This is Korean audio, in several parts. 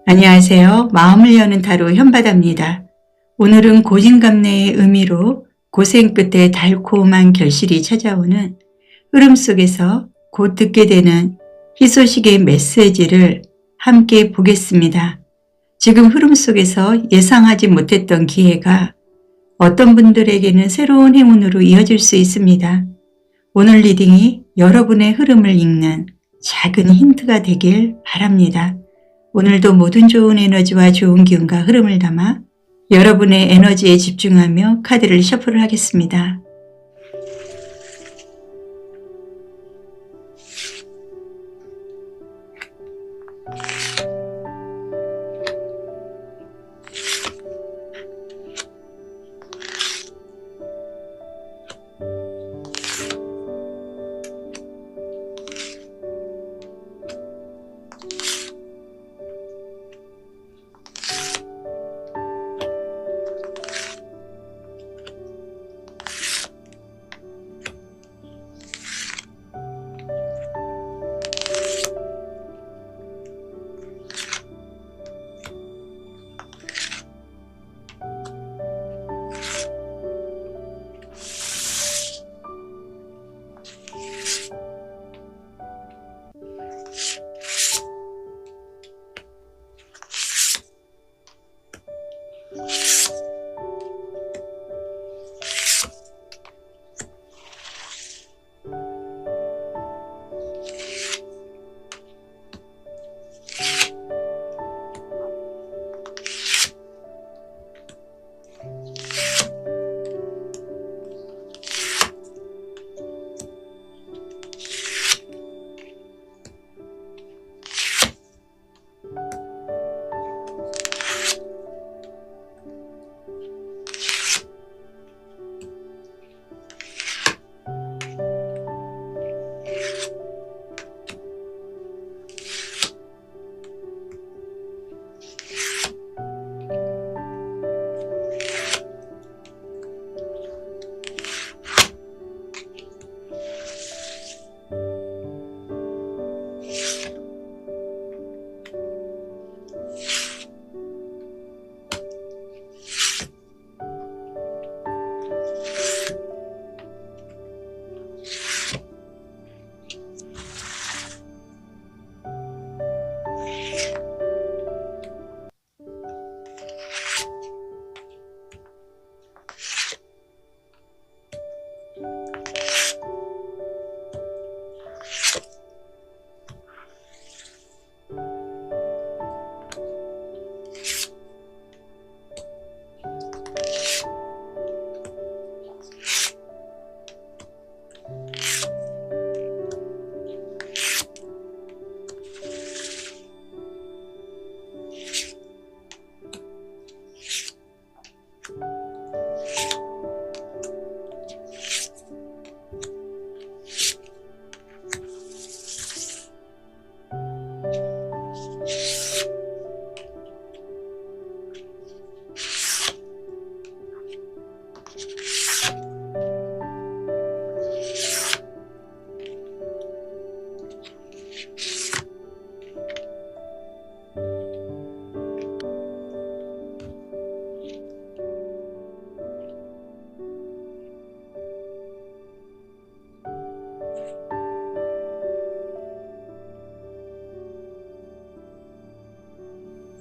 안녕하세요. 마음을 여는 타로 현바다입니다. 오늘은 고진감래의 의미로 고생 끝에 달콤한 결실이 찾아오는 흐름 속에서 곧 듣게 되는 희소식의 메시지를 함께 보겠습니다. 지금 흐름 속에서 예상하지 못했던 기회가 어떤 분들에게는 새로운 행운으로 이어질 수 있습니다. 오늘 리딩이 여러분의 흐름을 읽는 작은 힌트가 되길 바랍니다. 오늘도 모든 좋은 에너지와 좋은 기운과 흐름을 담아 여러분의 에너지에 집중하며 카드를 셔플을 하겠습니다.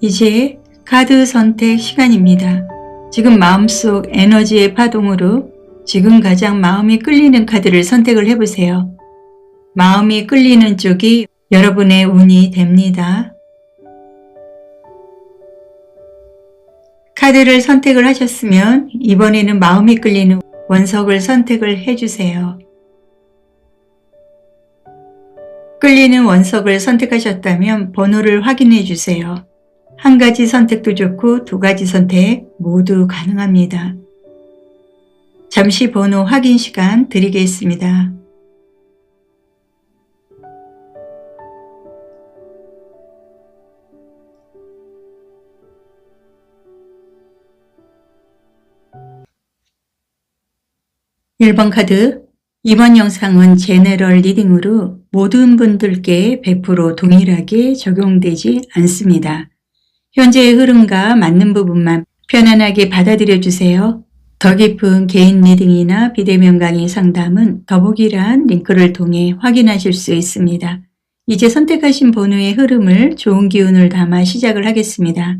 이제 카드 선택 시간입니다. 지금 마음속 에너지의 파동으로 지금 가장 마음이 끌리는 카드를 선택을 해보세요. 마음이 끌리는 쪽이 여러분의 운이 됩니다. 카드를 선택을 하셨으면 이번에는 마음이 끌리는 원석을 선택을 해주세요. 끌리는 원석을 선택하셨다면 번호를 확인해 주세요. 한 가지 선택도 좋고 두 가지 선택 모두 가능합니다. 잠시 번호 확인 시간 드리겠습니다. (1번) 카드. 이번 영상은 제너럴 리딩으로 모든 분들께 100% 동일하게 적용되지 않습니다. 현재의 흐름과 맞는 부분만 편안하게 받아들여 주세요. 더 깊은 개인 리딩이나 비대면 강의 상담은 더보기란 링크를 통해 확인하실 수 있습니다. 이제 선택하신 번호의 흐름을 좋은 기운을 담아 시작을 하겠습니다.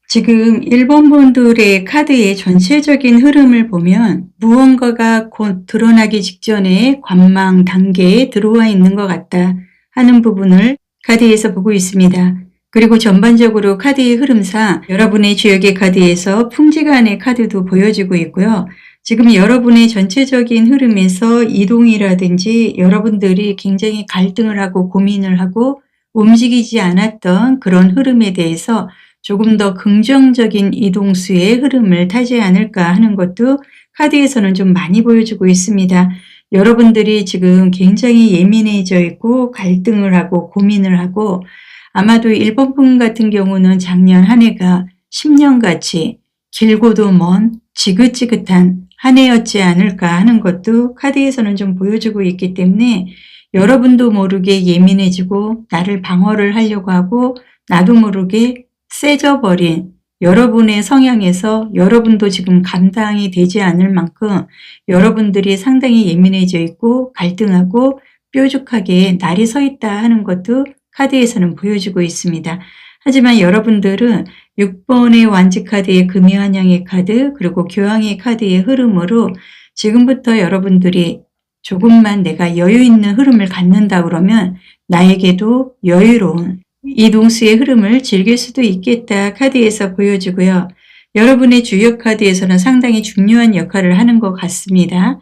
지금 1번 분들의 카드의 전체적인 흐름을 보면 무언가가 곧 드러나기 직전에 관망 단계에 들어와 있는 것 같다 하는 부분을 카드에서 보고 있습니다. 그리고 전반적으로 카드의 흐름상 여러분의 주역의 카드에서 풍지간의 카드도 보여지고 있고요. 지금 여러분의 전체적인 흐름에서 이동이라든지 여러분들이 굉장히 갈등을 하고 고민을 하고 움직이지 않았던 그런 흐름에 대해서 조금 더 긍정적인 이동수의 흐름을 타지 않을까 하는 것도 카드에서는 좀 많이 보여주고 있습니다. 여러분들이 지금 굉장히 예민해져 있고 갈등을 하고 고민을 하고 아마도 1번 분 같은 경우는 작년 한 해가 10년같이 길고도 먼 지긋지긋한 한 해였지 않을까 하는 것도 카드에서는 좀 보여주고 있기 때문에 여러분도 모르게 예민해지고 나를 방어를 하려고 하고 나도 모르게 세져버린 여러분의 성향에서 여러분도 지금 감당이 되지 않을 만큼 여러분들이 상당히 예민해져 있고 갈등하고 뾰족하게 날이 서 있다 하는 것도 카드에서는 보여주고 있습니다. 하지만 여러분들은 6번의 완지 카드의 금이환영의 카드 그리고 교황의 카드의 흐름으로 지금부터 여러분들이 조금만 내가 여유 있는 흐름을 갖는다 그러면 나에게도 여유로운 이동수의 흐름을 즐길 수도 있겠다 카드에서 보여주고요. 여러분의 주역 카드에서는 상당히 중요한 역할을 하는 것 같습니다.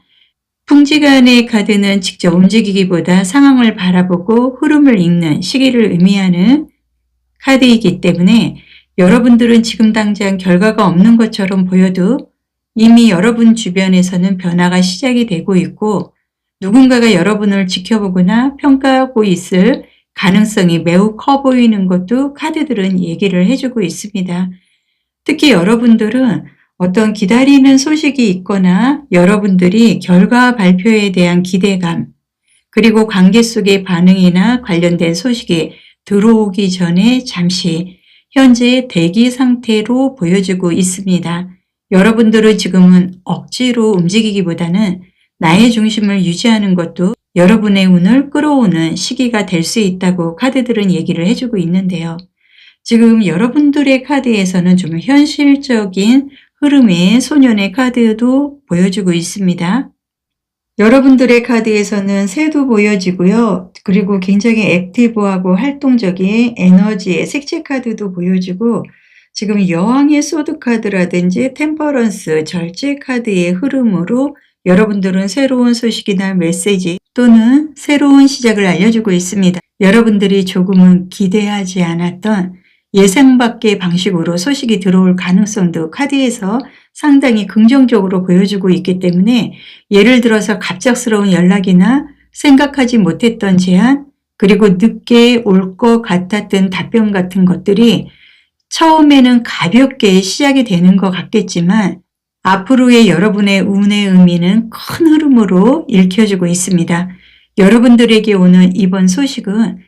풍지간의 카드는 직접 움직이기보다 상황을 바라보고 흐름을 읽는 시기를 의미하는 카드이기 때문에 여러분들은 지금 당장 결과가 없는 것처럼 보여도 이미 여러분 주변에서는 변화가 시작이 되고 있고 누군가가 여러분을 지켜보거나 평가하고 있을 가능성이 매우 커 보이는 것도 카드들은 얘기를 해주고 있습니다. 특히 여러분들은 어떤 기다리는 소식이 있거나 여러분들이 결과 발표에 대한 기대감 그리고 관계 속의 반응이나 관련된 소식이 들어오기 전에 잠시 현재 대기 상태로 보여주고 있습니다. 여러분들은 지금은 억지로 움직이기보다는 나의 중심을 유지하는 것도 여러분의 운을 끌어오는 시기가 될 수 있다고 카드들은 얘기를 해주고 있는데요. 지금 여러분들의 카드에서는 좀 현실적인 흐름의 소년의 카드도 보여주고 있습니다. 여러분들의 카드에서는 새도 보여지고요. 그리고 굉장히 액티브하고 활동적인 에너지의 색채 카드도 보여주고 지금 여왕의 소드 카드라든지 템퍼런스 절제 카드의 흐름으로 여러분들은 새로운 소식이나 메시지 또는 새로운 시작을 알려주고 있습니다. 여러분들이 조금은 기대하지 않았던 예상 밖의 방식으로 소식이 들어올 가능성도 카드에서 상당히 긍정적으로 보여주고 있기 때문에 예를 들어서 갑작스러운 연락이나 생각하지 못했던 제안 그리고 늦게 올 것 같았던 답변 같은 것들이 처음에는 가볍게 시작이 되는 것 같겠지만 앞으로의 여러분의 운의 의미는 큰 흐름으로 읽혀주고 있습니다. 여러분들에게 오는 이번 소식은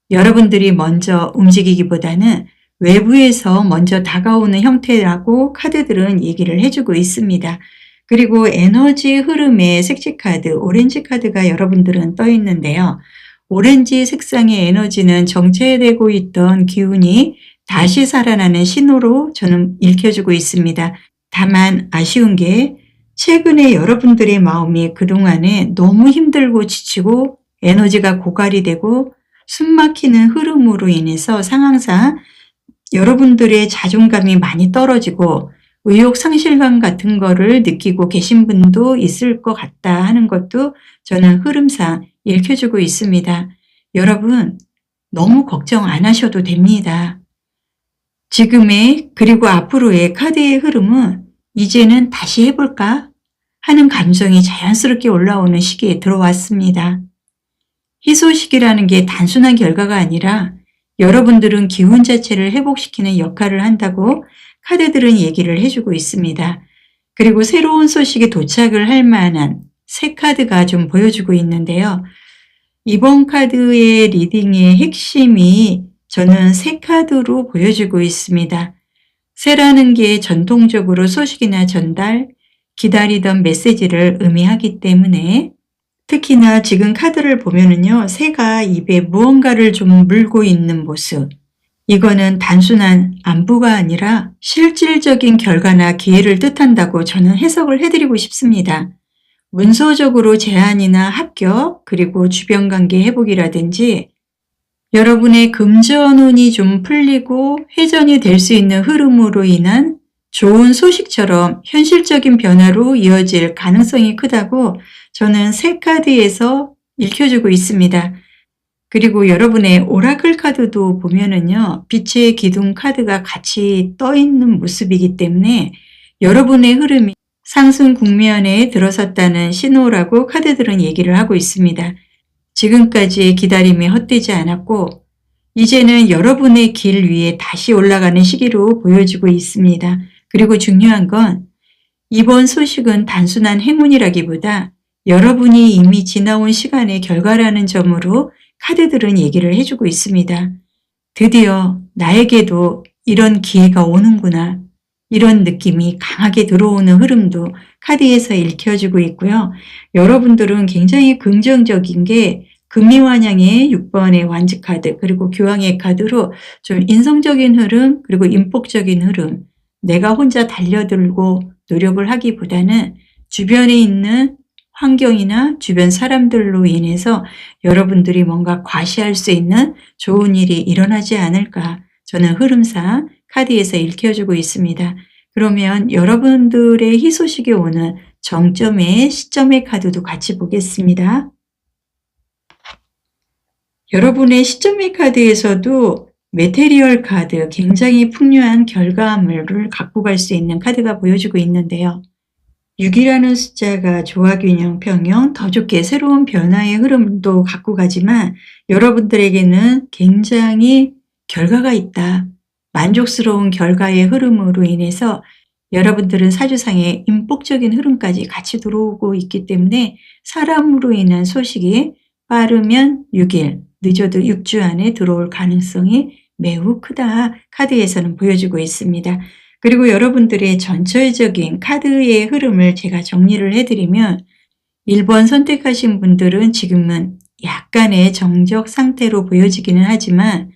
여러분들이 먼저 움직이기보다는 외부에서 먼저 다가오는 형태라고 카드들은 얘기를 해주고 있습니다. 그리고 에너지 흐름의 색채 카드, 오렌지 카드가 여러분들은 떠 있는데요. 오렌지 색상의 에너지는 정체되고 있던 기운이 다시 살아나는 신호로 저는 읽혀주고 있습니다. 다만 아쉬운 게 최근에 여러분들의 마음이 그동안에 너무 힘들고 지치고 에너지가 고갈이 되고 숨막히는 흐름으로 인해서 상황상 여러분들의 자존감이 많이 떨어지고 의욕 상실감 같은 거를 느끼고 계신 분도 있을 것 같다 하는 것도 저는 흐름상 읽혀주고 있습니다. 여러분, 너무 걱정 안 하셔도 됩니다. 지금의 그리고 앞으로의 카드의 흐름은 이제는 다시 해볼까 하는 감정이 자연스럽게 올라오는 시기에 들어왔습니다. 희소식이라는 게 단순한 결과가 아니라 여러분들은 기운 자체를 회복시키는 역할을 한다고 카드들은 얘기를 해주고 있습니다. 그리고 새로운 소식이 도착을 할 만한 새 카드가 좀 보여주고 있는데요. 이번 카드의 리딩의 핵심이 저는 새 카드로 보여지고 있습니다. 새라는 게 전통적으로 소식이나 전달, 기다리던 메시지를 의미하기 때문에 특히나 지금 카드를 보면은요, 새가 입에 무언가를 좀 물고 있는 모습. 이거는 단순한 안부가 아니라 실질적인 결과나 기회를 뜻한다고 저는 해석을 해드리고 싶습니다. 문서적으로 제안이나 합격, 그리고 주변 관계 회복이라든지 여러분의 금전운이 좀 풀리고 회전이 될 수 있는 흐름으로 인한 좋은 소식처럼 현실적인 변화로 이어질 가능성이 크다고 저는 새 카드에서 읽혀주고 있습니다. 그리고 여러분의 오라클 카드도 보면은요, 빛의 기둥 카드가 같이 떠 있는 모습이기 때문에 여러분의 흐름이 상승 국면에 들어섰다는 신호라고 카드들은 얘기를 하고 있습니다. 지금까지의 기다림이 헛되지 않았고 이제는 여러분의 길 위에 다시 올라가는 시기로 보여지고 있습니다. 그리고 중요한 건 이번 소식은 단순한 행운이라기보다 여러분이 이미 지나온 시간의 결과라는 점으로 카드들은 얘기를 해주고 있습니다. 드디어 나에게도 이런 기회가 오는구나. 이런 느낌이 강하게 들어오는 흐름도 카드에서 읽혀지고 있고요. 여러분들은 굉장히 긍정적인 게 금미환양의 6번의 완즈 카드 그리고 교황의 카드로 좀 인성적인 흐름 그리고 인복적인 흐름 내가 혼자 달려들고 노력을 하기보다는 주변에 있는 환경이나 주변 사람들로 인해서 여러분들이 뭔가 과시할 수 있는 좋은 일이 일어나지 않을까 저는 흐름상 카드에서 읽혀주고 있습니다. 그러면 여러분들의 희소식이 오는 정점의 시점의 카드도 같이 보겠습니다. 여러분의 시점의 카드에서도 메테리얼 카드, 굉장히 풍요한 결과물을 갖고 갈 수 있는 카드가 보여주고 있는데요. 6이라는 숫자가 조화균형, 평형, 더 좋게 새로운 변화의 흐름도 갖고 가지만 여러분들에게는 굉장히 결과가 있다. 만족스러운 결과의 흐름으로 인해서 여러분들은 사주상의 인복적인 흐름까지 같이 들어오고 있기 때문에 사람으로 인한 소식이 빠르면 6일, 늦어도 6주 안에 들어올 가능성이 매우 크다. 카드에서는 보여주고 있습니다. 그리고 여러분들의 전체적인 카드의 흐름을 제가 정리를 해드리면 1번 선택하신 분들은 지금은 약간의 정적 상태로 보여지기는 하지만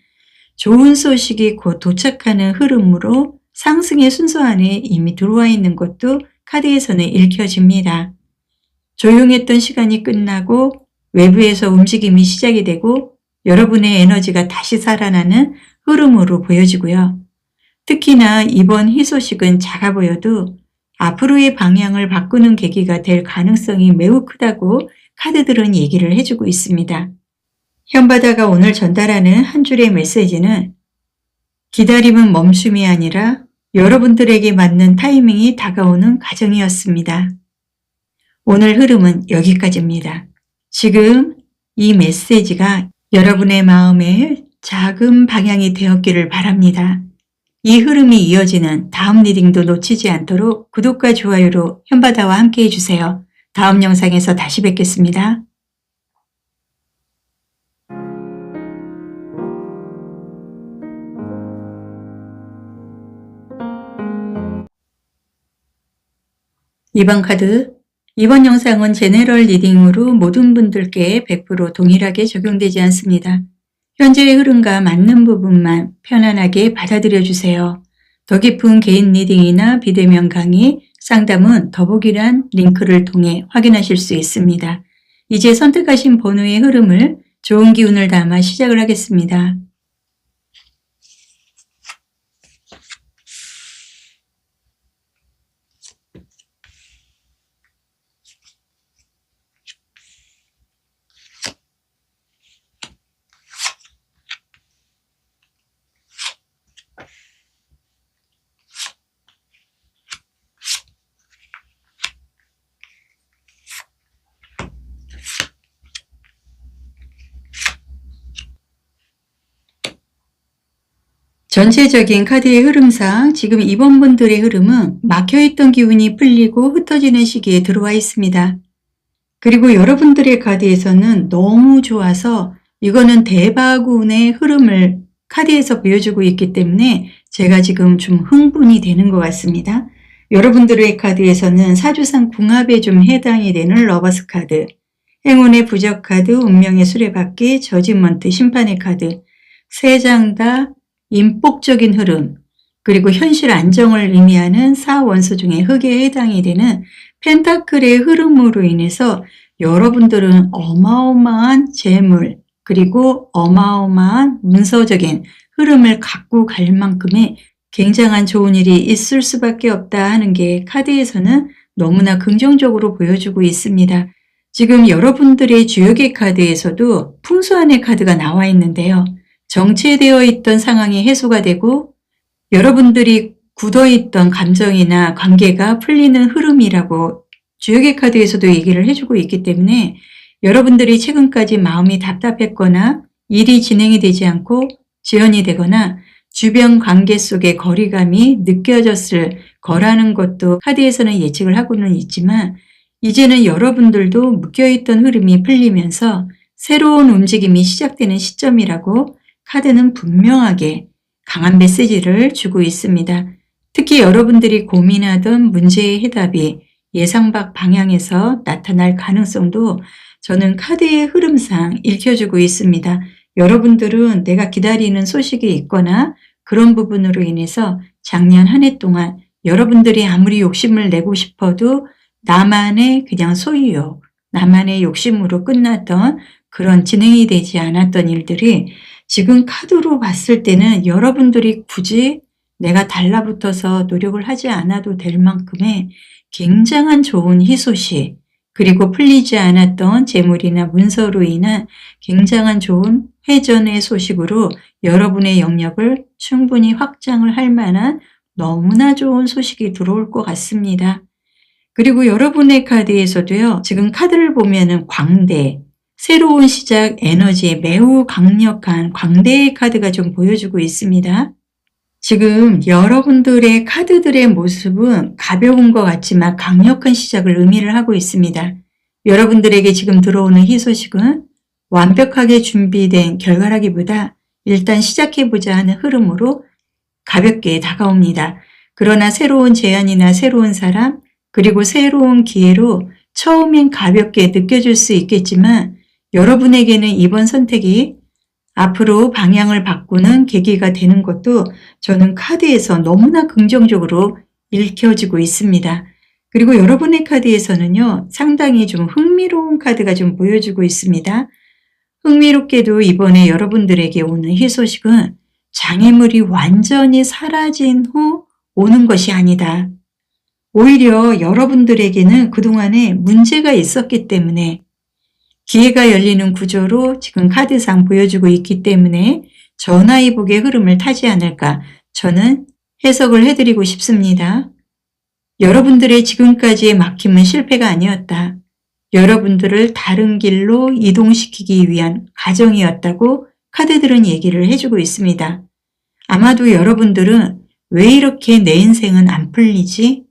좋은 소식이 곧 도착하는 흐름으로 상승의 순서 안에 이미 들어와 있는 것도 카드에서는 읽혀집니다. 조용했던 시간이 끝나고 외부에서 움직임이 시작이 되고 여러분의 에너지가 다시 살아나는 흐름으로 보여지고요. 특히나 이번 희소식은 작아 보여도 앞으로의 방향을 바꾸는 계기가 될 가능성이 매우 크다고 카드들은 얘기를 해주고 있습니다. 현바다가 오늘 전달하는 한 줄의 메시지는 기다림은 멈춤이 아니라 여러분들에게 맞는 타이밍이 다가오는 과정이었습니다. 오늘 흐름은 여기까지입니다. 지금 이 메시지가 여러분의 마음의 작은 방향이 되었기를 바랍니다. 이 흐름이 이어지는 다음 리딩도 놓치지 않도록 구독과 좋아요로 현바다와 함께 해주세요. 다음 영상에서 다시 뵙겠습니다. 이번 카드, 이번 영상은 제네럴 리딩으로 모든 분들께 100% 동일하게 적용되지 않습니다. 현재의 흐름과 맞는 부분만 편안하게 받아들여 주세요. 더 깊은 개인 리딩이나 비대면 강의, 상담은 더보기란 링크를 통해 확인하실 수 있습니다. 이제 선택하신 번호의 흐름을 좋은 기운을 담아 시작을 하겠습니다. 전체적인 카드의 흐름상 지금 이번 분들의 흐름은 막혀있던 기운이 풀리고 흩어지는 시기에 들어와 있습니다. 그리고 여러분들의 카드에서는 너무 좋아서 이거는 대박운의 흐름을 카드에서 보여주고 있기 때문에 제가 지금 좀 흥분이 되는 것 같습니다. 여러분들의 카드에서는 사주상 궁합에 좀 해당이 되는 러버스 카드, 행운의 부적 카드, 운명의 수레바퀴, 저지먼트, 심판의 카드, 세 장 다 인복적인 흐름, 그리고 현실 안정을 의미하는 사원소 중에 흑에 해당이 되는 펜타클의 흐름으로 인해서 여러분들은 어마어마한 재물, 그리고 어마어마한 문서적인 흐름을 갖고 갈 만큼의 굉장한 좋은 일이 있을 수밖에 없다 하는 게 카드에서는 너무나 긍정적으로 보여주고 있습니다. 지금 여러분들의 주역의 카드에서도 풍수한의 카드가 나와 있는데요. 정체되어 있던 상황이 해소가 되고 여러분들이 굳어있던 감정이나 관계가 풀리는 흐름이라고 주역의 카드에서도 얘기를 해주고 있기 때문에 여러분들이 최근까지 마음이 답답했거나 일이 진행이 되지 않고 지연이 되거나 주변 관계 속의 거리감이 느껴졌을 거라는 것도 카드에서는 예측을 하고는 있지만 이제는 여러분들도 묶여있던 흐름이 풀리면서 새로운 움직임이 시작되는 시점이라고 카드는 분명하게 강한 메시지를 주고 있습니다. 특히 여러분들이 고민하던 문제의 해답이 예상 밖 방향에서 나타날 가능성도 저는 카드의 흐름상 읽혀주고 있습니다. 여러분들은 내가 기다리는 소식이 있거나 그런 부분으로 인해서 작년 한 해 동안 여러분들이 아무리 욕심을 내고 싶어도 나만의 그냥 소유욕, 나만의 욕심으로 끝났던 그런 진행이 되지 않았던 일들이 지금 카드로 봤을 때는 여러분들이 굳이 내가 달라붙어서 노력을 하지 않아도 될 만큼의 굉장한 좋은 희소식, 그리고 풀리지 않았던 재물이나 문서로 인한 굉장한 좋은 회전의 소식으로 여러분의 영역을 충분히 확장을 할 만한 너무나 좋은 소식이 들어올 것 같습니다. 그리고 여러분의 카드에서도요, 지금 카드를 보면은 광대, 새로운 시작 에너지에 매우 강력한 광대의 카드가 좀 보여주고 있습니다. 지금 여러분들의 카드들의 모습은 가벼운 것 같지만 강력한 시작을 의미를 하고 있습니다. 여러분들에게 지금 들어오는 희소식은 완벽하게 준비된 결과라기보다 일단 시작해보자 하는 흐름으로 가볍게 다가옵니다. 그러나 새로운 제안이나 새로운 사람, 그리고 새로운 기회로 처음엔 가볍게 느껴질 수 있겠지만 여러분에게는 이번 선택이 앞으로 방향을 바꾸는 계기가 되는 것도 저는 카드에서 너무나 긍정적으로 읽혀지고 있습니다. 그리고 여러분의 카드에서는요, 상당히 좀 흥미로운 카드가 좀 보여주고 있습니다. 흥미롭게도 이번에 여러분들에게 오는 희소식은 장애물이 완전히 사라진 후 오는 것이 아니다. 오히려 여러분들에게는 그동안에 문제가 있었기 때문에 기회가 열리는 구조로 지금 카드상 보여주고 있기 때문에 전화위복의 흐름을 타지 않을까 저는 해석을 해드리고 싶습니다. 여러분들의 지금까지의 막힘은 실패가 아니었다. 여러분들을 다른 길로 이동시키기 위한 과정이었다고 카드들은 얘기를 해주고 있습니다. 아마도 여러분들은 왜 이렇게 내 인생은 안 풀리지?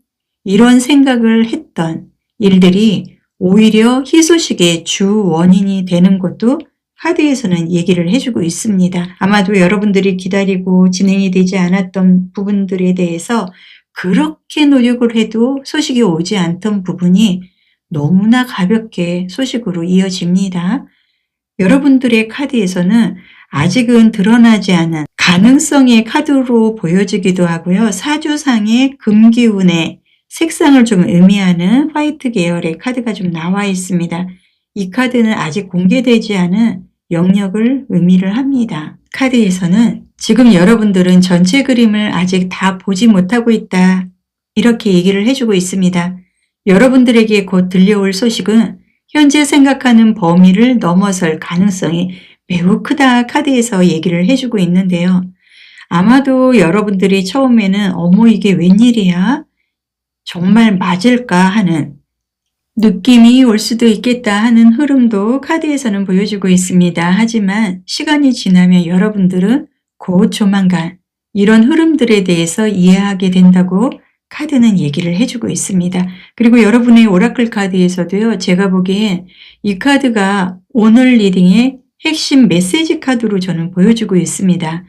이런 생각을 했던 일들이 오히려 희소식의 주 원인이 되는 것도 카드에서는 얘기를 해주고 있습니다. 아마도 여러분들이 기다리고 진행이 되지 않았던 부분들에 대해서 그렇게 노력을 해도 소식이 오지 않던 부분이 너무나 가볍게 소식으로 이어집니다. 여러분들의 카드에서는 아직은 드러나지 않은 가능성의 카드로 보여지기도 하고요. 사주상의 금기운의 색상을 좀 의미하는 화이트 계열의 카드가 좀 나와 있습니다. 이 카드는 아직 공개되지 않은 영역을 의미를 합니다. 카드에서는 지금 여러분들은 전체 그림을 아직 다 보지 못하고 있다. 이렇게 얘기를 해주고 있습니다. 여러분들에게 곧 들려올 소식은 현재 생각하는 범위를 넘어설 가능성이 매우 크다 카드에서 얘기를 해주고 있는데요. 아마도 여러분들이 처음에는 어머 이게 웬일이야? 정말 맞을까 하는 느낌이 올 수도 있겠다 하는 흐름도 카드에서는 보여주고 있습니다. 하지만 시간이 지나면 여러분들은 곧 조만간 이런 흐름들에 대해서 이해하게 된다고 카드는 얘기를 해주고 있습니다. 그리고 여러분의 오라클 카드에서도요, 제가 보기엔 이 카드가 오늘 리딩의 핵심 메시지 카드로 저는 보여주고 있습니다.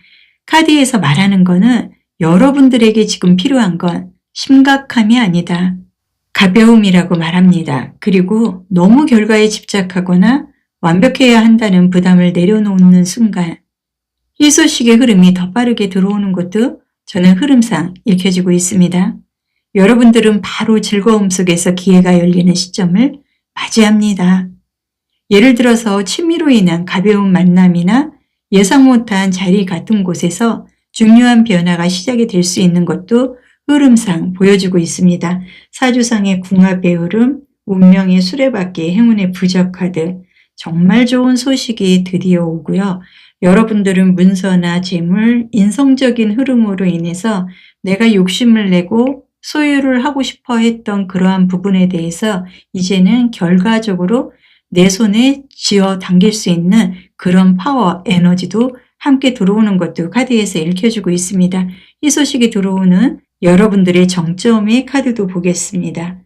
카드에서 말하는 거는 여러분들에게 지금 필요한 건 심각함이 아니다. 가벼움이라고 말합니다. 그리고 너무 결과에 집착하거나 완벽해야 한다는 부담을 내려놓는 순간 희소식의 흐름이 더 빠르게 들어오는 것도 저는 흐름상 읽혀지고 있습니다. 여러분들은 바로 즐거움 속에서 기회가 열리는 시점을 맞이합니다. 예를 들어서 취미로 인한 가벼운 만남이나 예상 못한 자리 같은 곳에서 중요한 변화가 시작이 될 수 있는 것도 흐름상 보여주고 있습니다. 사주상의 궁합의 흐름, 운명의 수레바퀴, 행운의 부적 카드, 정말 좋은 소식이 드디어 오고요. 여러분들은 문서나 재물, 인성적인 흐름으로 인해서 내가 욕심을 내고 소유를 하고 싶어 했던 그러한 부분에 대해서 이제는 결과적으로 내 손에 쥐어 당길 수 있는 그런 파워, 에너지도 함께 들어오는 것도 카드에서 읽혀주고 있습니다. 이 소식이 들어오는 여러분들의 정점의 카드도 보겠습니다.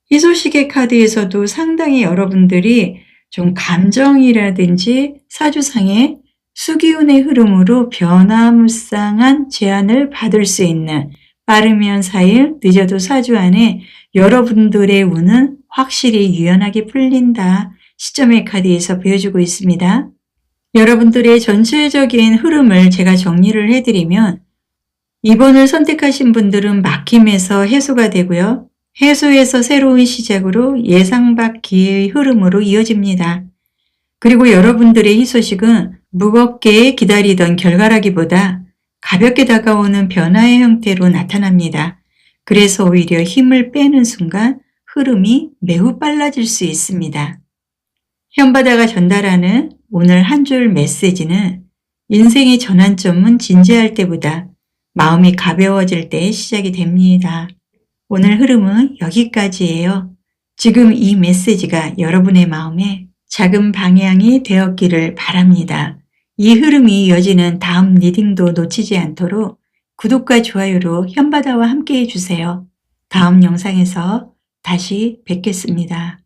이 소식의 카드에서도 상당히 여러분들이 좀 감정이라든지 사주상의 수기운의 흐름으로 변화무쌍한 제안을 받을 수 있는 빠르면 4일, 늦어도 4주 안에 여러분들의 운은 확실히 유연하게 풀린다. 시점의 카드에서 보여주고 있습니다. 여러분들의 전체적인 흐름을 제가 정리를 해드리면 2번을 선택하신 분들은 막힘에서 해소가 되고요. 해소에서 새로운 시작으로 예상 밖 기회의 흐름으로 이어집니다. 그리고 여러분들의 희소식은 무겁게 기다리던 결과라기보다 가볍게 다가오는 변화의 형태로 나타납니다. 그래서 오히려 힘을 빼는 순간 흐름이 매우 빨라질 수 있습니다. 현바다가 전달하는 오늘 한 줄 메시지는 인생의 전환점은 진지할 때보다 마음이 가벼워질 때 시작이 됩니다. 오늘 흐름은 여기까지예요. 지금 이 메시지가 여러분의 마음에 작은 방향이 되었기를 바랍니다. 이 흐름이 이어지는 다음 리딩도 놓치지 않도록 구독과 좋아요로 현바다와 함께 해주세요. 다음 영상에서 다시 뵙겠습니다.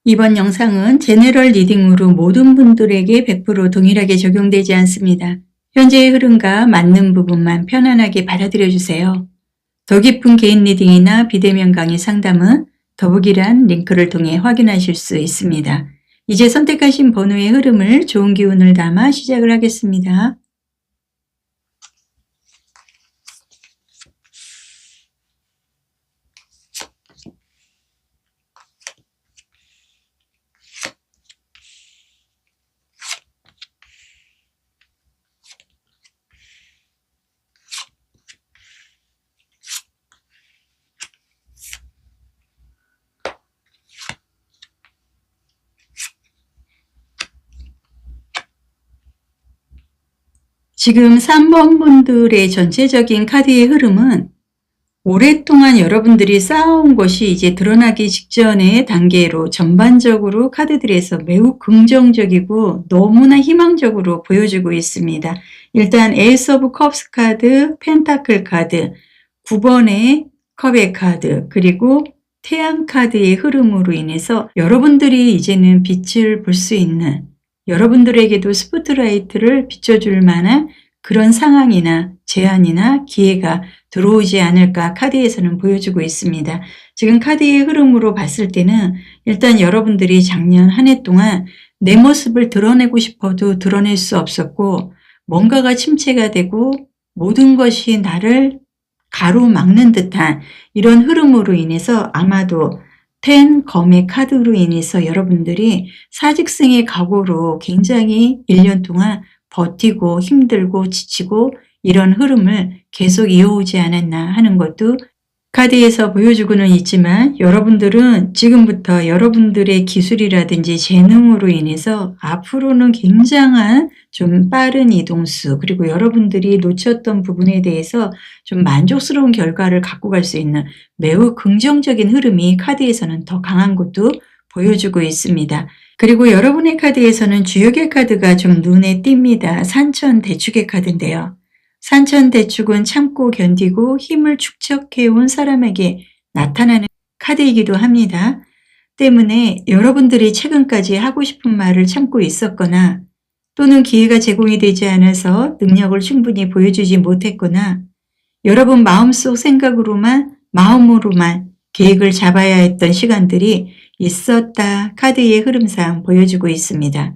이번 영상은 제너럴 리딩으로 모든 분들에게 100% 동일하게 적용되지 않습니다. 현재의 흐름과 맞는 부분만 편안하게 받아들여 주세요. 더 깊은 개인 리딩이나 비대면 강의 상담은 더보기란 링크를 통해 확인하실 수 있습니다. 이제 선택하신 번호의 흐름을 좋은 기운을 담아 시작을 하겠습니다. 지금 3번 분들의 전체적인 카드의 흐름은 오랫동안 여러분들이 쌓아온 것이 이제 드러나기 직전의 단계로 전반적으로 카드들에서 매우 긍정적이고 너무나 희망적으로 보여주고 있습니다. 일단 에이스 오브 컵스 카드, 펜타클 카드, 9번의 컵의 카드, 그리고 태양 카드의 흐름으로 인해서 여러분들이 이제는 빛을 볼 수 있는, 여러분들에게도 스포트라이트를 비춰줄 만한 그런 상황이나 제안이나 기회가 들어오지 않을까 카드에서는 보여주고 있습니다. 지금 카드의 흐름으로 봤을 때는 일단 여러분들이 작년 한 해 동안 내 모습을 드러내고 싶어도 드러낼 수 없었고 뭔가가 침체가 되고 모든 것이 나를 가로막는 듯한 이런 흐름으로 인해서 아마도 10 검의 카드로 인해서 여러분들이 사직생의 각오로 굉장히 1년 동안 버티고 힘들고 지치고 이런 흐름을 계속 이어오지 않았나 하는 것도 카드에서 보여주고는 있지만 여러분들은 지금부터 여러분들의 기술이라든지 재능으로 인해서 앞으로는 굉장한 좀 빠른 이동수, 그리고 여러분들이 놓쳤던 부분에 대해서 좀 만족스러운 결과를 갖고 갈 수 있는 매우 긍정적인 흐름이 카드에서는 더 강한 것도 보여주고 있습니다. 그리고 여러분의 카드에서는 주역의 카드가 좀 눈에 띕니다. 산천대축의 카드인데요. 산천대축은 참고 견디고 힘을 축적해온 사람에게 나타나는 카드이기도 합니다. 때문에 여러분들이 최근까지 하고 싶은 말을 참고 있었거나 또는 기회가 제공이 되지 않아서 능력을 충분히 보여주지 못했거나 여러분 마음속 마음으로만 계획을 잡아야 했던 시간들이 있었다. 카드의 흐름상 보여주고 있습니다.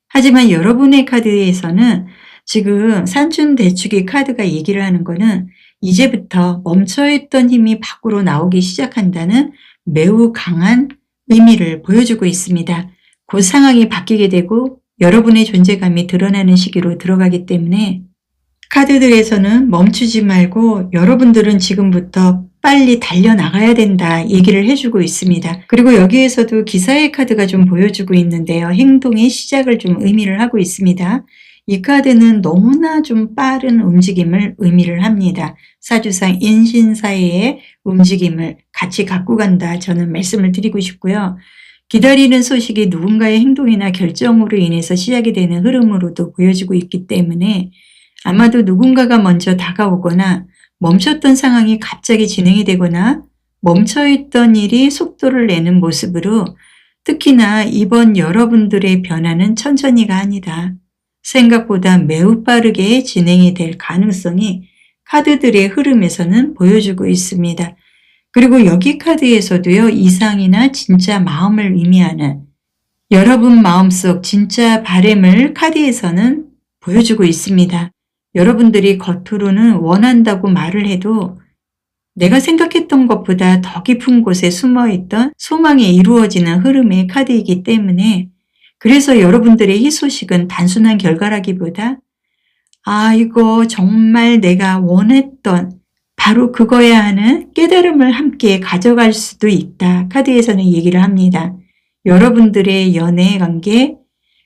하지만 여러분의 카드에서는 지금 산천대축의 카드가 얘기를 하는 거는 이제부터 멈춰있던 힘이 밖으로 나오기 시작한다는 매우 강한 의미를 보여주고 있습니다. 그 상황이 바뀌게 되고 여러분의 존재감이 드러나는 시기로 들어가기 때문에 카드들에서는 멈추지 말고 여러분들은 지금부터 빨리 달려나가야 된다 얘기를 해주고 있습니다. 그리고 여기에서도 기사의 카드가 좀 보여주고 있는데요. 행동의 시작을 좀 의미를 하고 있습니다. 이 카드는 너무나 좀 빠른 움직임을 의미를 합니다. 사주상 인신사회의 움직임을 같이 갖고 간다. 저는 말씀을 드리고 싶고요. 기다리는 소식이 누군가의 행동이나 결정으로 인해서 시작이 되는 흐름으로도 보여지고 있기 때문에 아마도 누군가가 먼저 다가오거나 멈췄던 상황이 갑자기 진행이 되거나 멈춰있던 일이 속도를 내는 모습으로 특히나 이번 여러분들의 변화는 천천히가 아니다. 생각보다 매우 빠르게 진행이 될 가능성이 카드들의 흐름에서는 보여주고 있습니다. 그리고 여기 카드에서도요. 이상이나 진짜 마음을 의미하는 여러분 마음속 진짜 바램을 카드에서는 보여주고 있습니다. 여러분들이 겉으로는 원한다고 말을 해도 내가 생각했던 것보다 더 깊은 곳에 숨어있던 소망이 이루어지는 흐름의 카드이기 때문에 그래서 여러분들의 희소식은 단순한 결과라기보다 이거 정말 내가 원했던 바로 그거야 하는 깨달음을 함께 가져갈 수도 있다. 카드에서는 얘기를 합니다. 여러분들의 연애 관계,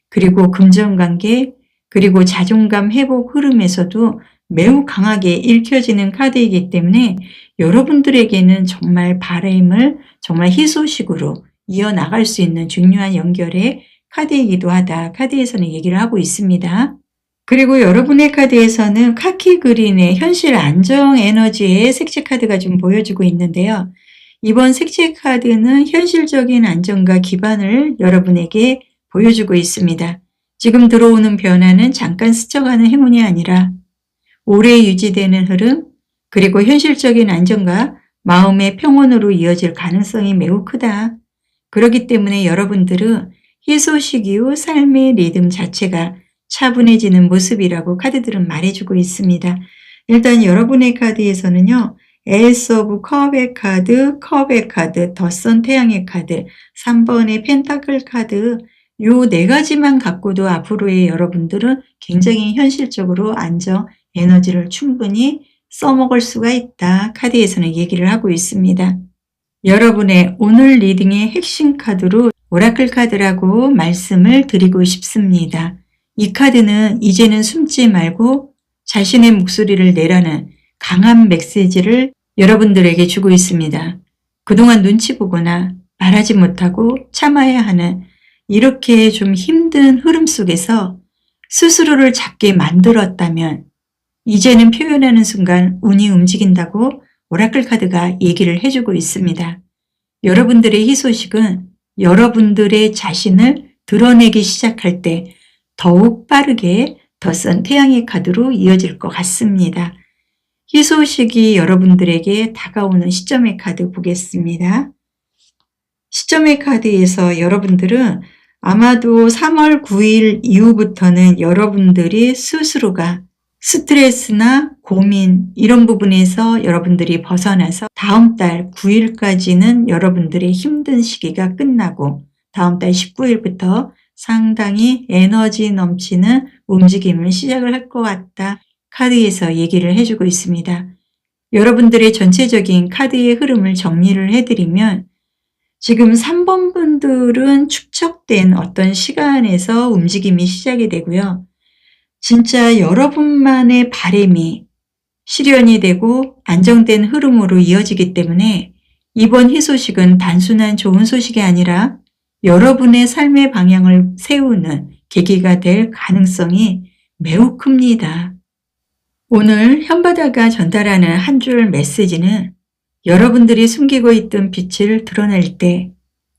그리고 금전 관계, 그리고 자존감 회복 흐름에서도 매우 강하게 읽혀지는 카드이기 때문에 여러분들에게는 정말 바람을 정말 희소식으로 이어나갈 수 있는 중요한 연결의 카드이기도 하다. 카드에서는 얘기를 하고 있습니다. 그리고 여러분의 카드에서는 카키 그린의 현실 안정 에너지의 색채 카드가 좀 보여주고 있는데요. 이번 색채 카드는 현실적인 안정과 기반을 여러분에게 보여주고 있습니다. 지금 들어오는 변화는 잠깐 스쳐가는 행운이 아니라 오래 유지되는 흐름, 그리고 현실적인 안정과 마음의 평온으로 이어질 가능성이 매우 크다. 그렇기 때문에 여러분들은 희소식 이후 삶의 리듬 자체가 차분해지는 모습이라고 카드들은 말해주고 있습니다. 일단 여러분의 카드에서는요. 에이스 오브 컵의 카드, 컵의 카드, 덧선 태양의 카드, 3번의 펜타클 카드, 요 4가지만 갖고도 앞으로의 여러분들은 굉장히 현실적으로 안정, 에너지를 충분히 써먹을 수가 있다. 카드에서는 얘기를 하고 있습니다. 여러분의 오늘 리딩의 핵심 카드로 오라클 카드라고 말씀을 드리고 싶습니다. 이 카드는 이제는 숨지 말고 자신의 목소리를 내라는 강한 메시지를 여러분들에게 주고 있습니다. 그동안 눈치 보거나 말하지 못하고 참아야 하는 이렇게 좀 힘든 흐름 속에서 스스로를 작게 만들었다면 이제는 표현하는 순간 운이 움직인다고 오라클 카드가 얘기를 해주고 있습니다. 여러분들의 희소식은 여러분들의 자신을 드러내기 시작할 때 더욱 빠르게 덧선 태양의 카드로 이어질 것 같습니다. 희소식이 여러분들에게 다가오는 시점의 카드 보겠습니다. 시점의 카드에서 여러분들은 아마도 3월 9일 이후부터는 여러분들이 스스로가 스트레스나 고민 이런 부분에서 여러분들이 벗어나서 다음 달 9일까지는 여러분들의 힘든 시기가 끝나고 다음 달 19일부터 상당히 에너지 넘치는 움직임을 시작을 할 것 같다. 카드에서 얘기를 해주고 있습니다. 여러분들의 전체적인 카드의 흐름을 정리를 해드리면 지금 3번 분들은 축적된 어떤 시간에서 움직임이 시작이 되고요. 진짜 여러분만의 바람이 실현이 되고 안정된 흐름으로 이어지기 때문에 이번 희소식은 단순한 좋은 소식이 아니라 여러분의 삶의 방향을 세우는 계기가 될 가능성이 매우 큽니다. 오늘 현바다가 전달하는 한 줄 메시지는 여러분들이 숨기고 있던 빛을 드러낼 때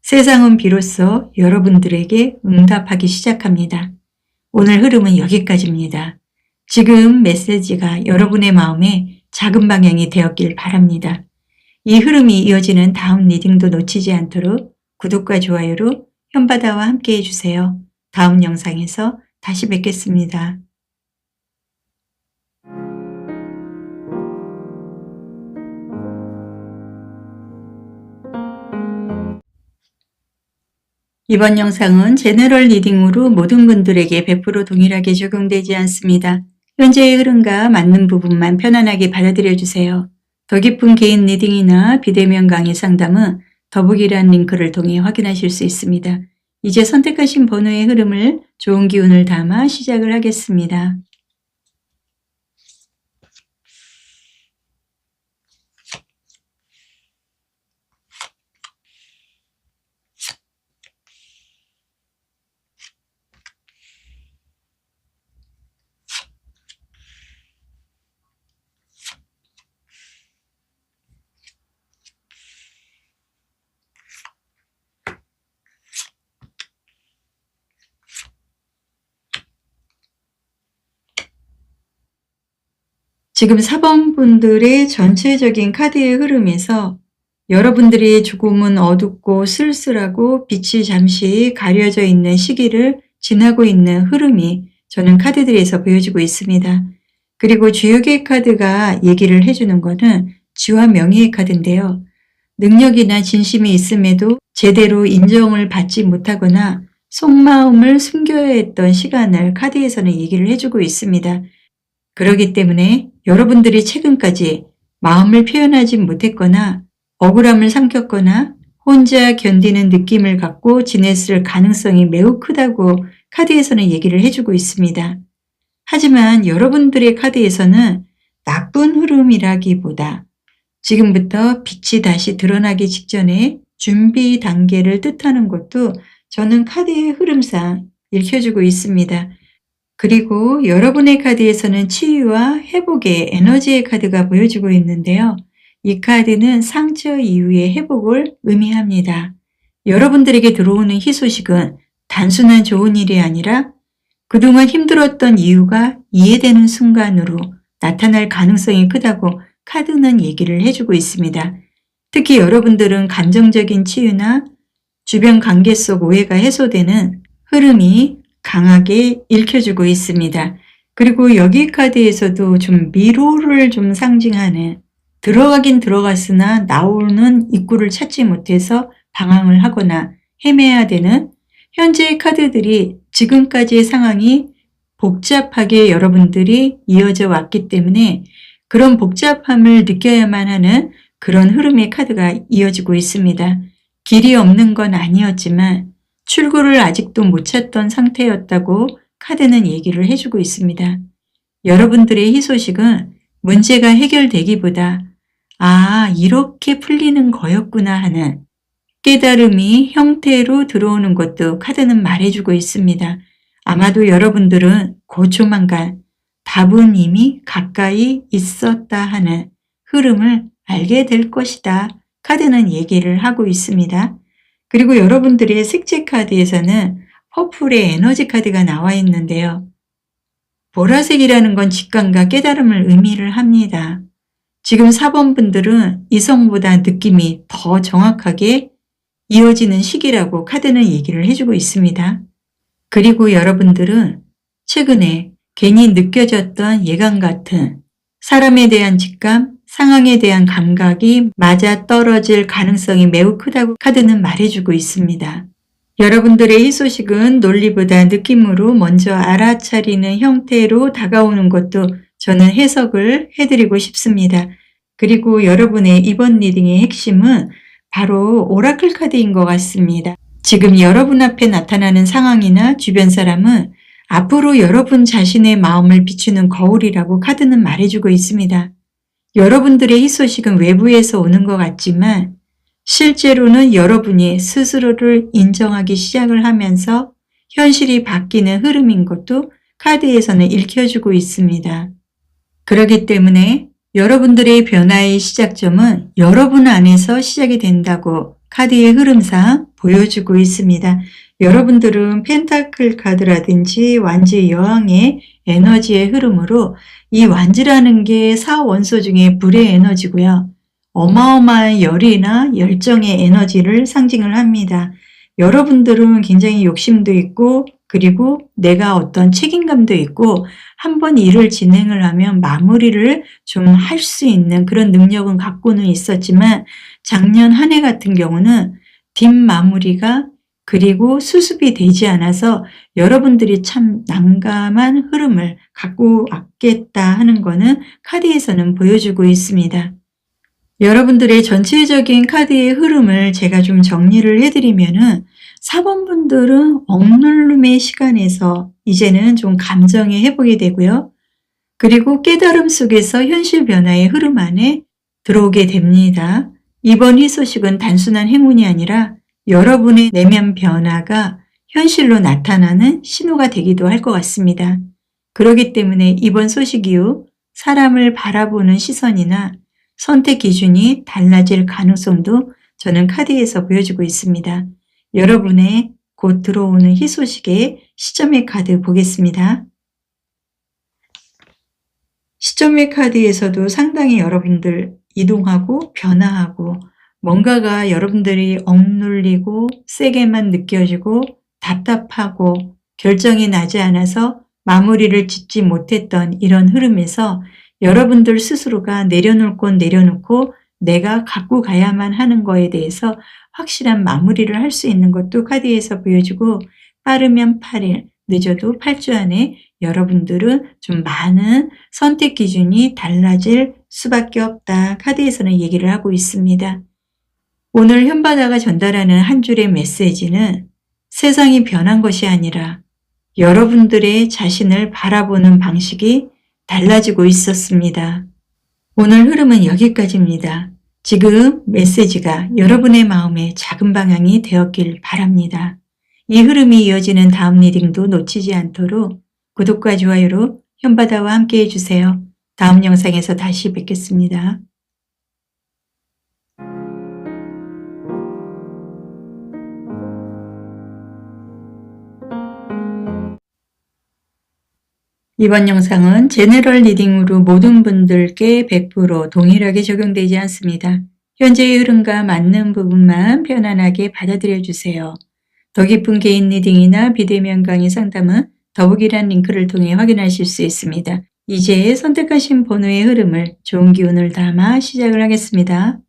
세상은 비로소 여러분들에게 응답하기 시작합니다. 오늘 흐름은 여기까지입니다. 지금 메시지가 여러분의 마음에 작은 방향이 되었길 바랍니다. 이 흐름이 이어지는 다음 리딩도 놓치지 않도록 구독과 좋아요로 현바다와 함께 해주세요. 다음 영상에서 다시 뵙겠습니다. 이번 영상은 제너럴 리딩으로 모든 분들에게 100% 동일하게 적용되지 않습니다. 현재의 흐름과 맞는 부분만 편안하게 받아들여 주세요. 더 깊은 개인 리딩이나 비대면 강의 상담은 더보기란 링크를 통해 확인하실 수 있습니다. 이제 선택하신 번호의 흐름을 좋은 기운을 담아 시작을 하겠습니다. 지금 4번 분들의 전체적인 카드의 흐름에서 여러분들이 조금은 어둡고 쓸쓸하고 빛이 잠시 가려져 있는 시기를 지나고 있는 흐름이 저는 카드들에서 보여지고 있습니다. 그리고 주역의 카드가 얘기를 해주는 것은 지와 명의의 카드인데요. 능력이나 진심이 있음에도 제대로 인정을 받지 못하거나 속마음을 숨겨야 했던 시간을 카드에서는 얘기를 해주고 있습니다. 그렇기 때문에 여러분들이 최근까지 마음을 표현하지 못했거나 억울함을 삼켰거나 혼자 견디는 느낌을 갖고 지냈을 가능성이 매우 크다고 카드에서는 얘기를 해주고 있습니다. 하지만 여러분들의 카드에서는 나쁜 흐름이라기보다 지금부터 빛이 다시 드러나기 직전에 준비 단계를 뜻하는 것도 저는 카드의 흐름상 읽혀주고 있습니다. 그리고 여러분의 카드에서는 치유와 회복의 에너지의 카드가 보여지고 있는데요. 이 카드는 상처 이후의 회복을 의미합니다. 여러분들에게 들어오는 희소식은 단순한 좋은 일이 아니라 그동안 힘들었던 이유가 이해되는 순간으로 나타날 가능성이 크다고 카드는 얘기를 해주고 있습니다. 특히 여러분들은 감정적인 치유나 주변 관계 속 오해가 해소되는 흐름이 강하게 읽혀주고 있습니다. 그리고 여기 카드에서도 좀 미로를 좀 상징하는 들어가긴 들어갔으나 나오는 입구를 찾지 못해서 방황을 하거나 헤매야 되는 현재의 카드들이 지금까지의 상황이 복잡하게 여러분들이 이어져 왔기 때문에 그런 복잡함을 느껴야만 하는 그런 흐름의 카드가 이어지고 있습니다. 길이 없는 건 아니었지만 출구를 아직도 못 찾던 상태였다고 카드는 얘기를 해주고 있습니다. 여러분들의 희소식은 문제가 해결되기보다 이렇게 풀리는 거였구나 하는 깨달음이 형태로 들어오는 것도 카드는 말해주고 있습니다. 아마도 여러분들은 곧 조만간 답은 이미 가까이 있었다 하는 흐름을 알게 될 것이다. 카드는 얘기를 하고 있습니다. 그리고 여러분들의 색채 카드에서는 퍼플의 에너지 카드가 나와 있는데요. 보라색이라는 건 직감과 깨달음을 의미를 합니다. 지금 4번 분들은 이성보다 느낌이 더 정확하게 이어지는 시기라고 카드는 얘기를 해주고 있습니다. 그리고 여러분들은 최근에 괜히 느껴졌던 예감 같은 사람에 대한 직감, 상황에 대한 감각이 맞아떨어질 가능성이 매우 크다고 카드는 말해주고 있습니다. 여러분들의 희소식은 논리보다 느낌으로 먼저 알아차리는 형태로 다가오는 것도 저는 해석을 해드리고 싶습니다. 그리고 여러분의 이번 리딩의 핵심은 바로 오라클 카드인 것 같습니다. 지금 여러분 앞에 나타나는 상황이나 주변 사람은 앞으로 여러분 자신의 마음을 비추는 거울이라고 카드는 말해주고 있습니다. 여러분들의 희소식은 외부에서 오는 것 같지만 실제로는 여러분이 스스로를 인정하기 시작을 하면서 현실이 바뀌는 흐름인 것도 카드에서는 읽혀주고 있습니다. 그렇기 때문에 여러분들의 변화의 시작점은 여러분 안에서 시작이 된다고 카드의 흐름상 보여주고 있습니다. 여러분들은 펜타클 카드라든지 완지 여왕의 에너지의 흐름으로 이 완지라는 게 사원소 중에 불의 에너지고요. 어마어마한 열이나 열정의 에너지를 상징을 합니다. 여러분들은 굉장히 욕심도 있고 그리고 내가 어떤 책임감도 있고 한번 일을 진행을 하면 마무리를 좀 할 수 있는 그런 능력은 갖고는 있었지만 작년 한 해 같은 경우는 뒷마무리가 그리고 수습이 되지 않아서 여러분들이 참 난감한 흐름을 갖고 왔겠다 하는 거는 카드에서는 보여주고 있습니다. 여러분들의 전체적인 카드의 흐름을 제가 좀 정리를 해드리면은 4번 분들은 억눌림의 시간에서 이제는 좀 감정의 회복이 되고요. 그리고 깨달음 속에서 현실 변화의 흐름 안에 들어오게 됩니다. 이번 희소식은 단순한 행운이 아니라 여러분의 내면 변화가 현실로 나타나는 신호가 되기도 할 것 같습니다. 그렇기 때문에 이번 소식 이후 사람을 바라보는 시선이나 선택 기준이 달라질 가능성도 저는 카드에서 보여주고 있습니다. 여러분의 곧 들어오는 희소식의 시점의 카드 보겠습니다. 시점의 카드에서도 상당히 여러분들 이동하고 변화하고 뭔가가 여러분들이 억눌리고 세게만 느껴지고 답답하고 결정이 나지 않아서 마무리를 짓지 못했던 이런 흐름에서 여러분들 스스로가 내려놓을 건 내려놓고 내가 갖고 가야만 하는 거에 대해서 확실한 마무리를 할 수 있는 것도 카드에서 보여주고 빠르면 8일, 늦어도 8주 안에 여러분들은 좀 많은 선택 기준이 달라질 수밖에 없다. 카드에서는 얘기를 하고 있습니다. 오늘 현바다가 전달하는 한 줄의 메시지는 세상이 변한 것이 아니라 여러분들의 자신을 바라보는 방식이 달라지고 있었습니다. 오늘 흐름은 여기까지입니다. 지금 메시지가 여러분의 마음의 작은 방향이 되었길 바랍니다. 이 흐름이 이어지는 다음 리딩도 놓치지 않도록 구독과 좋아요로 현바다와 함께 해주세요. 다음 영상에서 다시 뵙겠습니다. 이번 영상은 제너럴 리딩으로 모든 분들께 100% 동일하게 적용되지 않습니다. 현재의 흐름과 맞는 부분만 편안하게 받아들여 주세요. 더 깊은 개인 리딩이나 비대면 강의 상담은 더보기란 링크를 통해 확인하실 수 있습니다. 이제 선택하신 번호의 흐름을 좋은 기운을 담아 시작을 하겠습니다.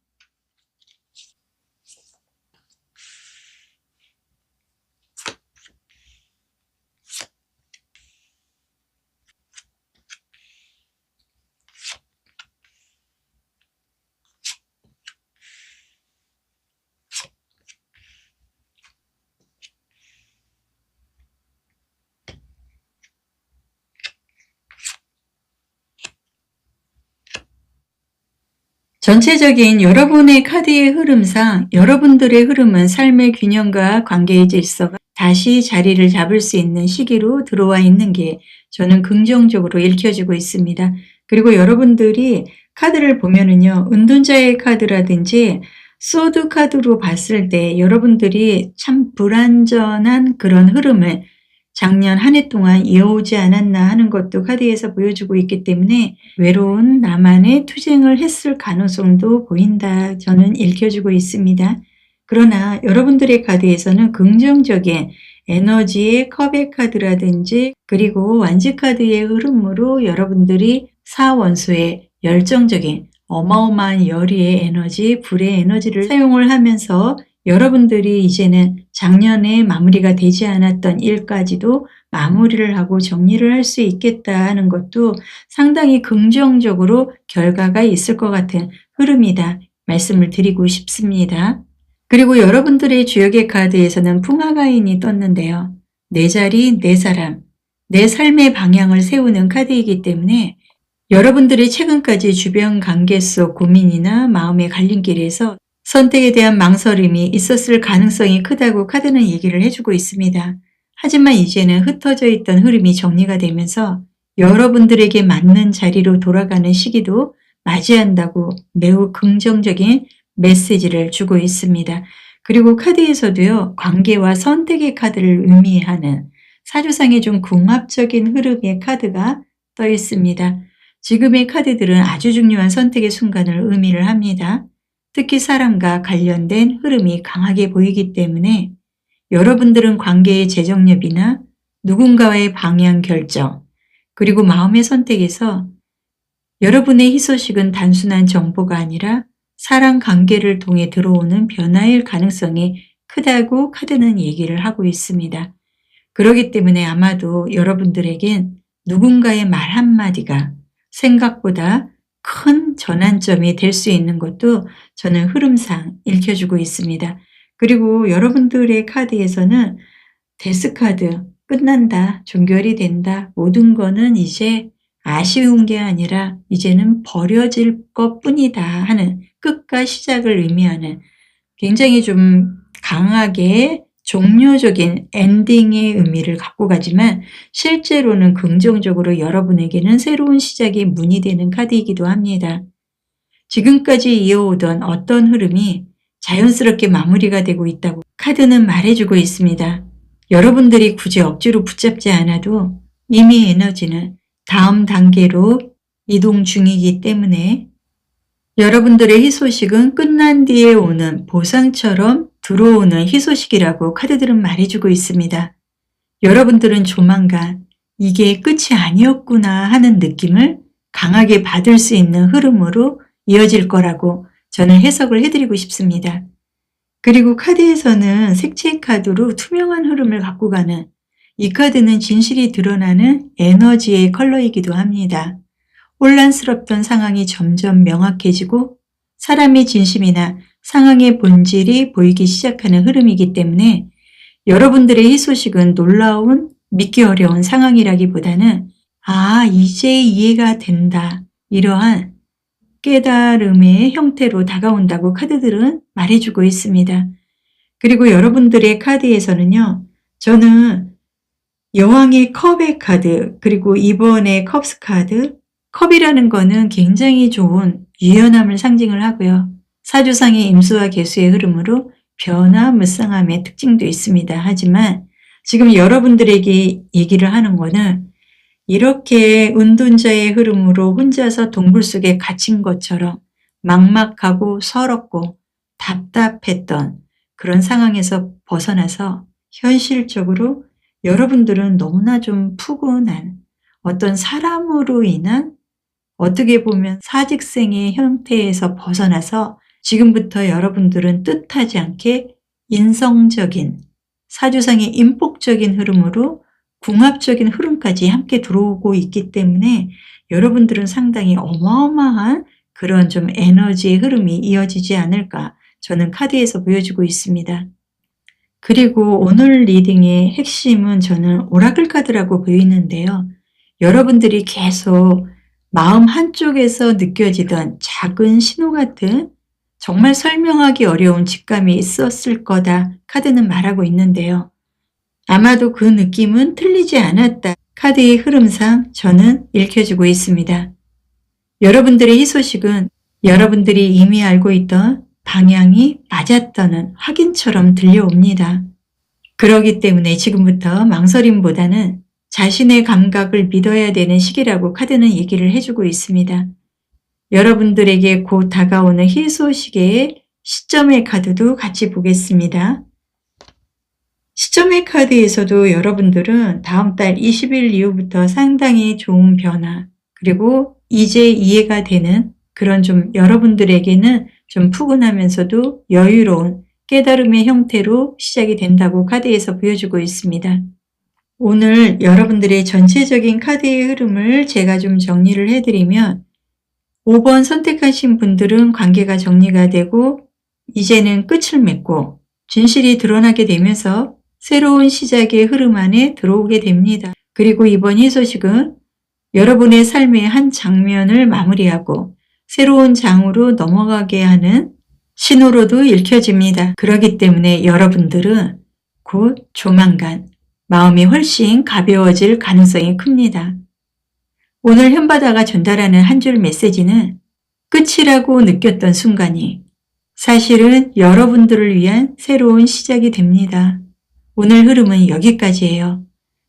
전체적인 여러분의 카드의 흐름상 여러분들의 흐름은 삶의 균형과 관계의 질서가 다시 자리를 잡을 수 있는 시기로 들어와 있는 게 저는 긍정적으로 읽혀지고 있습니다. 그리고 여러분들이 카드를 보면은요, 은둔자의 카드라든지 소드 카드로 봤을 때 여러분들이 참 불완전한 그런 흐름을 작년 한 해 동안 이어오지 않았나 하는 것도 카드에서 보여주고 있기 때문에 외로운 나만의 투쟁을 했을 가능성도 보인다. 저는 읽혀주고 있습니다. 그러나 여러분들의 카드에서는 긍정적인 에너지의 컵의 카드라든지 그리고 완지 카드의 흐름으로 여러분들이 사원소의 열정적인 어마어마한 열의의 에너지, 불의 에너지를 사용을 하면서 여러분들이 이제는 작년에 마무리가 되지 않았던 일까지도 마무리를 하고 정리를 할 수 있겠다 하는 것도 상당히 긍정적으로 결과가 있을 것 같은 흐름이다 말씀을 드리고 싶습니다. 그리고 여러분들의 주역의 카드에서는 풍화가인이 떴는데요. 내 자리, 내 사람, 내 삶의 방향을 세우는 카드이기 때문에 여러분들이 최근까지 주변 관계 속 고민이나 마음의 갈림길에서 선택에 대한 망설임이 있었을 가능성이 크다고 카드는 얘기를 해주고 있습니다. 하지만 이제는 흩어져 있던 흐름이 정리가 되면서 여러분들에게 맞는 자리로 돌아가는 시기도 맞이한다고 매우 긍정적인 메시지를 주고 있습니다. 그리고 카드에서도요, 관계와 선택의 카드를 의미하는 사주상의 좀 궁합적인 흐름의 카드가 떠 있습니다. 지금의 카드들은 아주 중요한 선택의 순간을 의미를 합니다. 특히 사람과 관련된 흐름이 강하게 보이기 때문에 여러분들은 관계의 재정립이나 누군가와의 방향 결정, 그리고 마음의 선택에서 여러분의 희소식은 단순한 정보가 아니라 사람 관계를 통해 들어오는 변화일 가능성이 크다고 카드는 얘기를 하고 있습니다. 그렇기 때문에 아마도 여러분들에겐 누군가의 말 한마디가 생각보다 큰 전환점이 될 수 있는 것도 저는 흐름상 읽혀주고 있습니다. 그리고 여러분들의 카드에서는 데스 카드, 끝난다, 종결이 된다, 모든 거는 이제 아쉬운 게 아니라 이제는 버려질 것뿐이다 하는 끝과 시작을 의미하는 굉장히 좀 강하게 종료적인 엔딩의 의미를 갖고 가지만 실제로는 긍정적으로 여러분에게는 새로운 시작이 문이 되는 카드이기도 합니다. 지금까지 이어오던 어떤 흐름이 자연스럽게 마무리가 되고 있다고 카드는 말해주고 있습니다. 여러분들이 굳이 억지로 붙잡지 않아도 이미 에너지는 다음 단계로 이동 중이기 때문에 여러분들의 희소식은 끝난 뒤에 오는 보상처럼 들어오는 희소식이라고 카드들은 말해주고 있습니다. 여러분들은 조만간 이게 끝이 아니었구나 하는 느낌을 강하게 받을 수 있는 흐름으로 이어질 거라고 저는 해석을 해드리고 싶습니다. 그리고 카드에서는 색채 카드로 투명한 흐름을 갖고 가는 이 카드는 진실이 드러나는 에너지의 컬러이기도 합니다. 혼란스럽던 상황이 점점 명확해지고 사람의 진심이나 상황의 본질이 보이기 시작하는 흐름이기 때문에 여러분들의 희소식은 놀라운, 믿기 어려운 상황이라기보다는 이제 이해가 된다, 이러한 깨달음의 형태로 다가온다고 카드들은 말해주고 있습니다. 그리고 여러분들의 카드에서는요, 저는 여왕의 컵의 카드, 그리고 이번에 컵스 카드, 컵이라는 거는 굉장히 좋은 유연함을 상징을 하고요. 사주상의 임수와 계수의 흐름으로 변화무쌍함의 특징도 있습니다. 하지만 지금 여러분들에게 얘기를 하는 거는 이렇게 은둔자의 흐름으로 혼자서 동굴 속에 갇힌 것처럼 막막하고 서럽고 답답했던 그런 상황에서 벗어나서 현실적으로 여러분들은 너무나 좀 푸근한 어떤 사람으로 인한 어떻게 보면 사직생의 형태에서 벗어나서 지금부터 여러분들은 뜻하지 않게 인성적인 사주상의 인복적인 흐름으로 궁합적인 흐름까지 함께 들어오고 있기 때문에 여러분들은 상당히 어마어마한 그런 좀 에너지의 흐름이 이어지지 않을까 저는 카드에서 보여주고 있습니다. 그리고 오늘 리딩의 핵심은 저는 오라클 카드라고 보이는데요. 여러분들이 계속 마음 한쪽에서 느껴지던 작은 신호 같은 정말 설명하기 어려운 직감이 있었을 거다 카드는 말하고 있는데요. 아마도 그 느낌은 틀리지 않았다. 카드의 흐름상 저는 읽혀주고 있습니다. 여러분들의 희소식은 여러분들이 이미 알고 있던 방향이 맞았다는 확인처럼 들려옵니다. 그렇기 때문에 지금부터 망설임보다는 자신의 감각을 믿어야 되는 시기라고 카드는 얘기를 해주고 있습니다. 여러분들에게 곧 다가오는 희소식의 시점의 카드도 같이 보겠습니다. 시점의 카드에서도 여러분들은 다음 달 20일 이후부터 상당히 좋은 변화, 그리고 이제 이해가 되는 그런 좀 여러분들에게는 좀 푸근하면서도 여유로운 깨달음의 형태로 시작이 된다고 카드에서 보여주고 있습니다. 오늘 여러분들의 전체적인 카드의 흐름을 제가 좀 정리를 해드리면 5번 선택하신 분들은 관계가 정리가 되고 이제는 끝을 맺고 진실이 드러나게 되면서 새로운 시작의 흐름 안에 들어오게 됩니다. 그리고 이번 희소식은 여러분의 삶의 한 장면을 마무리하고 새로운 장으로 넘어가게 하는 신호로도 읽혀집니다. 그렇기 때문에 여러분들은 곧 조만간 마음이 훨씬 가벼워질 가능성이 큽니다. 오늘 현바다가 전달하는 한 줄 메시지는 끝이라고 느꼈던 순간이 사실은 여러분들을 위한 새로운 시작이 됩니다. 오늘 흐름은 여기까지예요.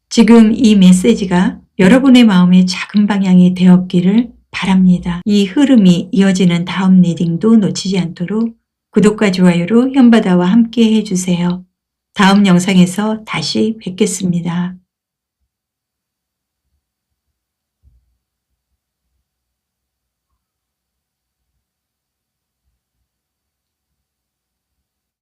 지금 이 메시지가 여러분의 마음의 작은 방향이 되었기를 바랍니다. 이 흐름이 이어지는 다음 리딩도 놓치지 않도록 구독과 좋아요로 현바다와 함께 해주세요. 다음 영상에서 다시 뵙겠습니다.